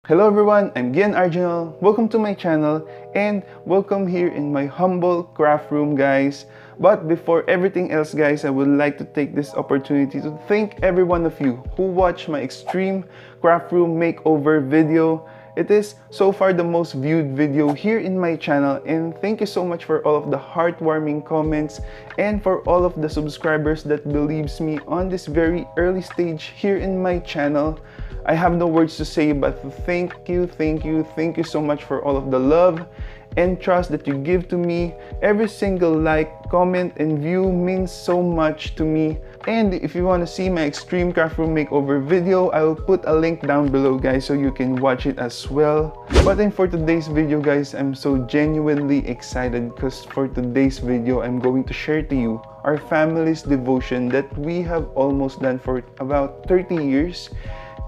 Hello everyone, I'm GianArginel. Welcome to my channel and welcome here in my humble craft room, guys. But before everything else, guys, I would like to take this opportunity to thank every one of you who watched my extreme craft room makeover video. It is so far the most viewed video here in my channel, and thank you so much for all of the heartwarming comments and for all of the subscribers that believes me on this very early stage here in my channel. I have no words to say but thank you so much for all of the love and trust that you give to me. Every single like, comment, and view means so much to me. And if you want to see my extreme craft room makeover video, I will put a link down below, guys, so you can watch it as well. But then for today's video, guys, I'm so genuinely excited because for today's video, I'm going to share to you our family's devotion that we have almost done for about 30 years.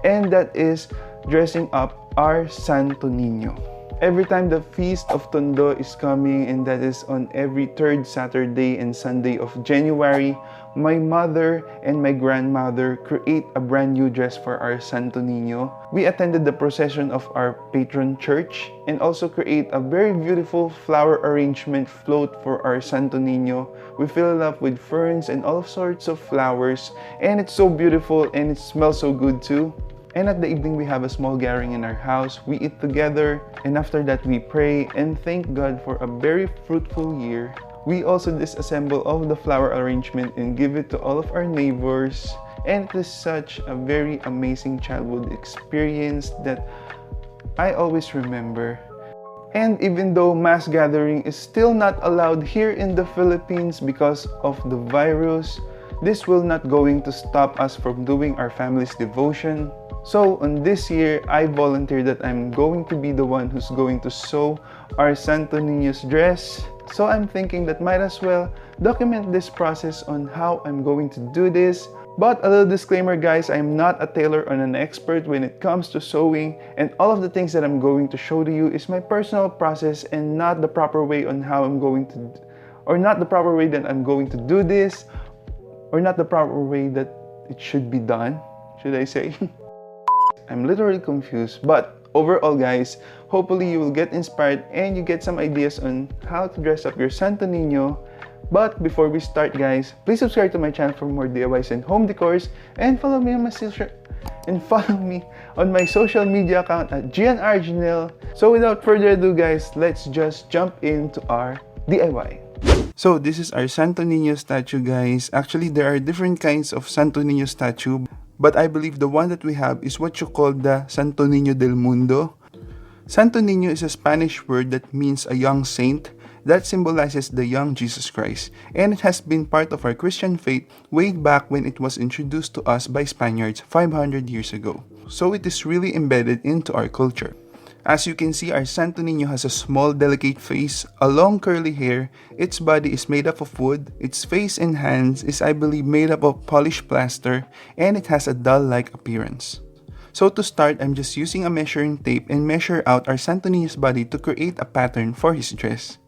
And that is dressing up our Santo Nino. Every time the Feast of Tondo is coming, and that is on every third Saturday and Sunday of January, my mother and my grandmother create a brand new dress for our Santo Nino. We attended the procession of our patron church and also create a very beautiful flower arrangement float for our Santo Nino. We fill it up with ferns and all sorts of flowers, and it's so beautiful and it smells so good too. And at the evening, we have a small gathering in our house. We eat together, and after that, we pray and thank God for a very fruitful year. We also disassemble all of the flower arrangement and give it to all of our neighbors. And it is such a very amazing childhood experience that I always remember. And even though mass gathering is still not allowed here in the Philippines because of the virus, this will not going to stop us from doing our family's devotion. So on this year, I volunteered that I'm going to be the one who's going to sew our Santo Nino's dress. So I'm thinking that might as well document this process on how I'm going to do this. But a little disclaimer, guys, I'm not a tailor or an expert when it comes to sewing, and all of the things that I'm going to show to you is my personal process and not the proper way on how I'm going to, or not the proper way that I'm going to do this, or not the proper way that it should be done, should I say? I'm literally confused, but overall, guys, hopefully you will get inspired and you get some ideas on how to dress up your Santo Nino. But before we start, guys, please subscribe to my channel for more DIYs and home decors, and follow me on my social media account at GianArginel. So without further ado, guys, let's just jump into our DIY. So this is our Santo Nino statue, guys. Actually, there are different kinds of Santo Nino statue, but I believe the one that we have is what you call the Santo Nino del Mundo. Santo Nino is a Spanish word that means a young saint that symbolizes the young Jesus Christ, and it has been part of our Christian faith way back when it was introduced to us by Spaniards 500 years ago. So it is really embedded into our culture. As you can see, our Santo Nino has a small delicate face, a long curly hair, its body is made up of wood, its face and hands is I believe made up of polished plaster, and it has a doll-like appearance. So to start, I'm just using a measuring tape and measure out our Santo Nino's body to create a pattern for his dress.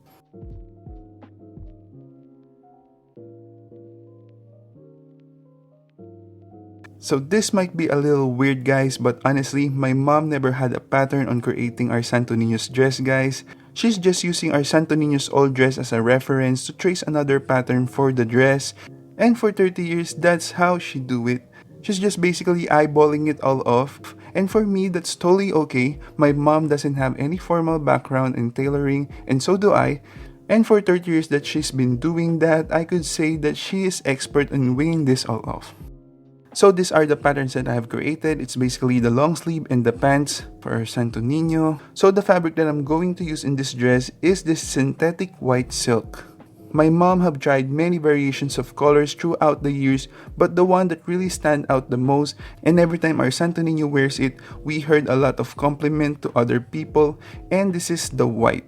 So this might be a little weird, guys, but honestly, my mom never had a pattern on creating our Santo Nino's dress, guys. She's just using our Santo Nino's old dress as a reference to trace another pattern for the dress. And for 30 years, that's how she do it. She's just basically eyeballing it all off. And for me, that's totally okay. My mom doesn't have any formal background in tailoring, and so do I. And for 30 years that she's been doing that, I could say that she is expert in winging this all off. So these are the patterns that I have created. It's basically the long sleeve and the pants for our Santo Nino. So the fabric that I'm going to use in this dress is this synthetic white silk. My mom have tried many variations of colors throughout the years, but the one that really stand out the most, and every time our Santo Nino wears it, we heard a lot of compliment to other people, and this is the white.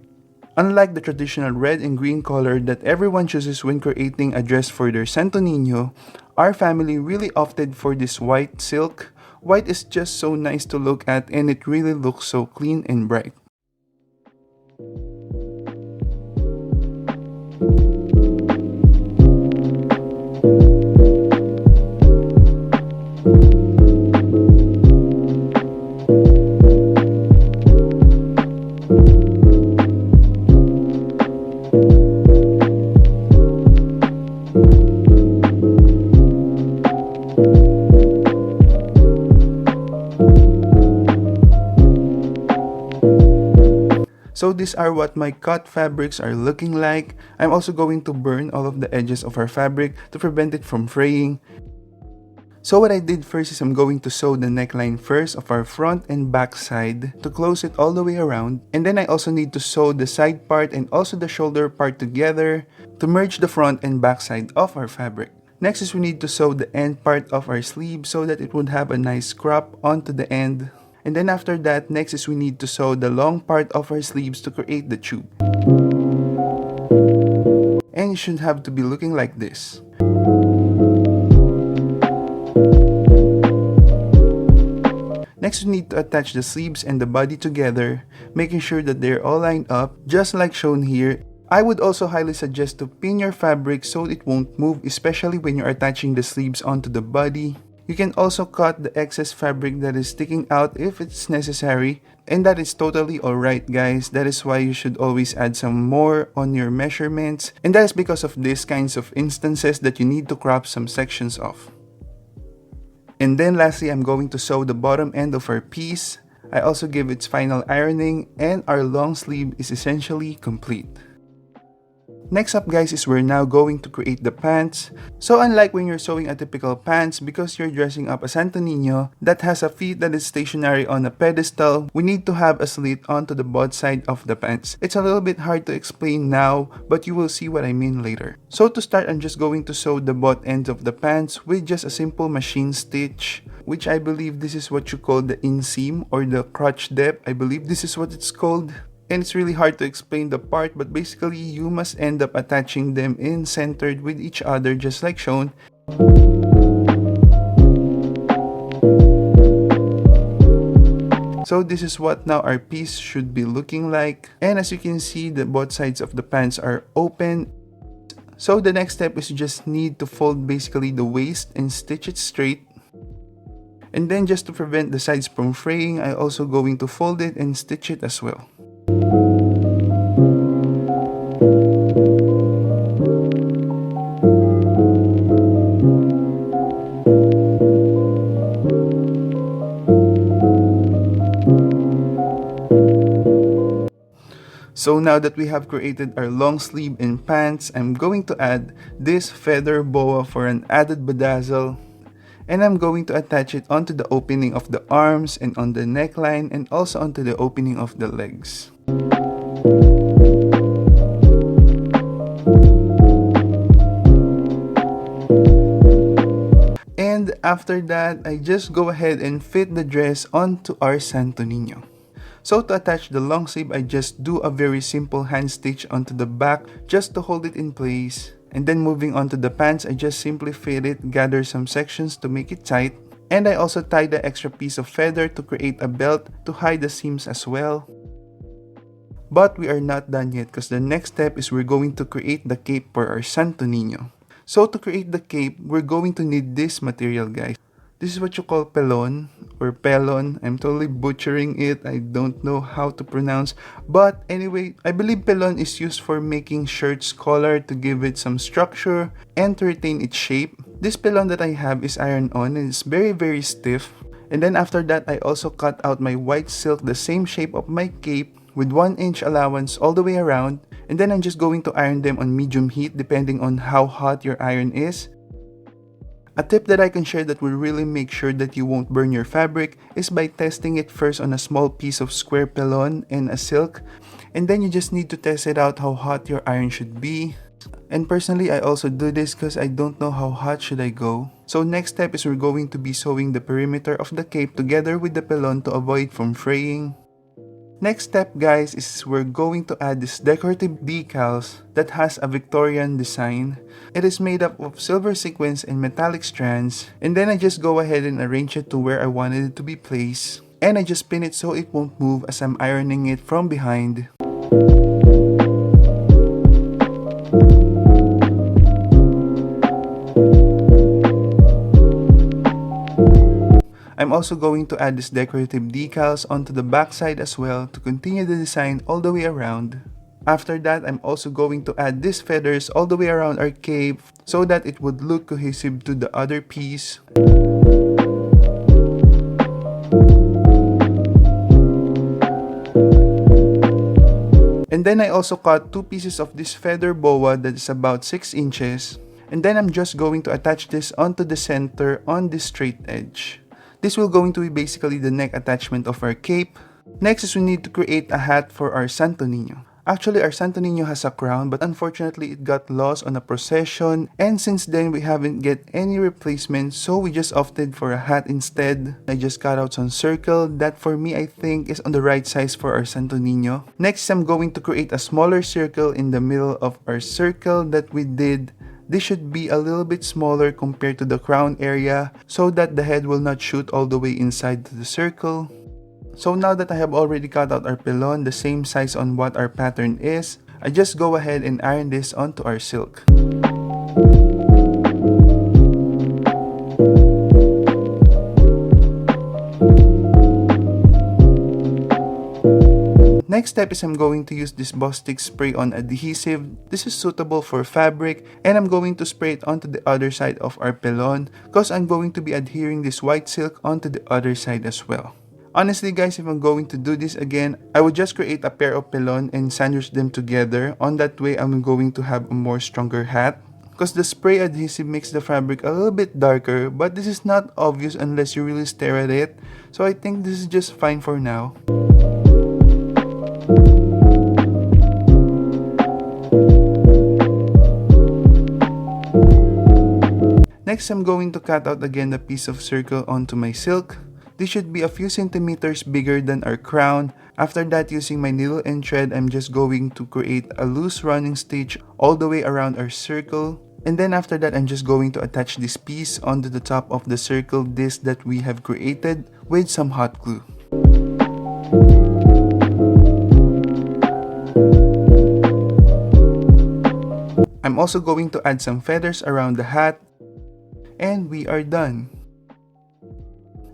Unlike the traditional red and green color that everyone chooses when creating a dress for their Santo Nino, our family really opted for this white silk. White is just so nice to look at, and it really looks so clean and bright. So these are what my cut fabrics are looking like. I'm also going to burn all of the edges of our fabric to prevent it from fraying. So what I did first is I'm going to sew the neckline first of our front and back side to close it all the way around. And then I also need to sew the side part and also the shoulder part together to merge the front and back side of our fabric. Next is we need to sew the end part of our sleeve so that it would have a nice crop onto the end. And then after that, next is we need to sew the long part of our sleeves to create the tube. And it should have to be looking like this. Next, we need to attach the sleeves and the body together, making sure that they're all lined up, just like shown here. I would also highly suggest to pin your fabric so it won't move, especially when you're attaching the sleeves onto the body. You can also cut the excess fabric that is sticking out if it's necessary, and that is totally alright guys. That is why you should always add some more on your measurements, and that is because of these kinds of instances that you need to crop some sections off. And then lastly, I'm going to sew the bottom end of our piece. I also give its final ironing, and our long sleeve is essentially complete. Next up guys is we're now going to create the pants. So unlike when you're sewing a typical pants, because you're dressing up a Santo Nino that has a feet that is stationary on a pedestal, we need to have a slit onto the both side of the pants. It's a little bit hard to explain now, but you will see what I mean later. So to start, I'm just going to sew the both ends of the pants with just a simple machine stitch, which I believe this is what you call the inseam or the crotch depth. I believe this is what it's called. And it's really hard to explain the part, but basically you must end up attaching them in centered with each other just like shown. So this is what now our piece should be looking like. And as you can see, the both sides of the pants are open. So the next step is you just need to fold basically the waist and stitch it straight. And then just to prevent the sides from fraying, I also going to fold it and stitch it as well. So now that we have created our long sleeve and pants, I'm going to add this feather boa for an added bedazzle. And I'm going to attach it onto the opening of the arms and on the neckline and also onto the opening of the legs. And after that, I just go ahead and fit the dress onto our Santo Nino. So to attach the long sleeve, I just do a very simple hand stitch onto the back just to hold it in place. And then moving on to the pants, I just simply fit it, gather some sections to make it tight. And I also tie the extra piece of feather to create a belt to hide the seams as well. But we are not done yet because the next step is we're going to create the cape for our Santo Nino. So to create the cape, we're going to need this material guys. This is what you call pelon or pelon. I'm totally butchering it. I don't know how to pronounce. But anyway, I believe pelon is used for making shirts collar to give it some structure and to retain its shape. This pelon that I have is iron on and it's very stiff. And then after that, I also cut out my white silk the same shape of my cape with 1 inch allowance all the way around. And then I'm just going to iron them on medium heat depending on how hot your iron is. A tip that I can share that will really make sure that you won't burn your fabric is by testing it first on a small piece of square pelon and a silk, and then you just need to test it out how hot your iron should be. And personally, I also do this because I don't know how hot should I go. So next step is we're going to be sewing the perimeter of the cape together with the pelon to avoid from fraying. Next step guys is we're going to add this decorative decals that has a Victorian design. It is made up of silver sequins and metallic strands, and then I just go ahead and arrange it to where I wanted it to be placed, and I just pin it so it won't move as I'm ironing it from behind. I'm also going to add these decorative decals onto the back side as well to continue the design all the way around. After that, I'm also going to add these feathers all the way around our cape so that it would look cohesive to the other piece. And then I also cut 2 pieces of this feather boa that is about 6 inches. And then I'm just going to attach this onto the center on this straight edge. This will going to be basically the neck attachment of our cape. Next is we need to create a hat for our Santo Nino. Actually, our Santo Nino has a crown, but unfortunately it got lost on a procession, and since then we haven't get any replacement, so we just opted for a hat instead. I just cut out some circle that for me I think is on the right size for our Santo Nino. Next, I'm going to create a smaller circle in the middle of our circle that we did. This should be a little bit smaller compared to the crown area so that the head will not shoot all the way inside to the circle. So now that I have already cut out our pilon the same size on what our pattern is, I just go ahead and iron this onto our silk. Next step is I'm going to use this Bostik spray-on adhesive. This is suitable for fabric, and I'm going to spray it onto the other side of our pilon because I'm going to be adhering this white silk onto the other side as well. Honestly guys, if I'm going to do this again, I would just create a pair of pilon and sandwich them together. On that way, I'm going to have a more stronger hat. Because the spray adhesive makes the fabric a little bit darker, but this is not obvious unless you really stare at it. So I think this is just fine for now. Next, I'm going to cut out again the piece of circle onto my silk. This should be a few centimeters bigger than our crown. After that, using my needle and thread, I'm just going to create a loose running stitch all the way around our circle. And then after that, I'm just going to attach this piece onto the top of the circle disc that we have created with some hot glue. I'm also going to add some feathers around the hat. And we are done.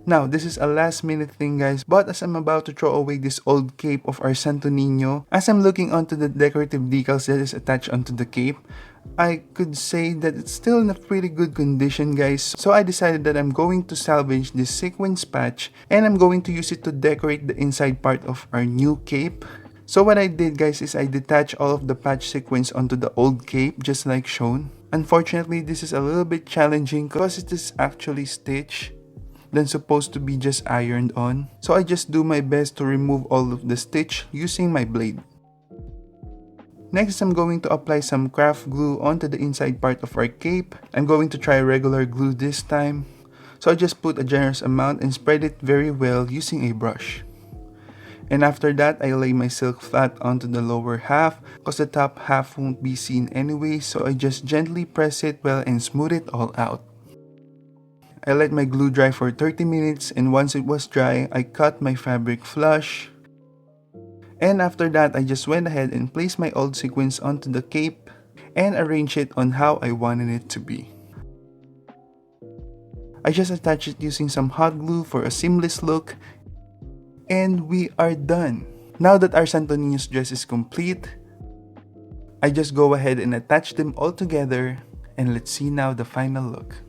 Now, this is a last minute thing guys, but as I'm about to throw away this old cape of our Santo Nino, as I'm looking onto the decorative decals that is attached onto the cape, I could say that it's still in a pretty good condition guys. So I decided that I'm going to salvage this sequins patch and I'm going to use it to decorate the inside part of our new cape. So what I did guys is I detached all of the patch sequins onto the old cape just like shown. Unfortunately, this is a little bit challenging because it is actually stitched than supposed to be just ironed on. So I just do my best to remove all of the stitch using my blade. Next, I'm going to apply some craft glue onto the inside part of our cape. I'm going to try regular glue this time. So I just put a generous amount and spread it very well using a brush. And after that, I lay my silk flat onto the lower half because the top half won't be seen anyway, so I just gently press it well and smooth it all out. I let my glue dry for 30 minutes and once it was dry, I cut my fabric flush. And after that, I just went ahead and placed my old sequins onto the cape and arranged it on how I wanted it to be. I just attached it using some hot glue for a seamless look. And we are done. Now that our Santo Nino's dress is complete, I just go ahead and attach them all together and let's see now the final look.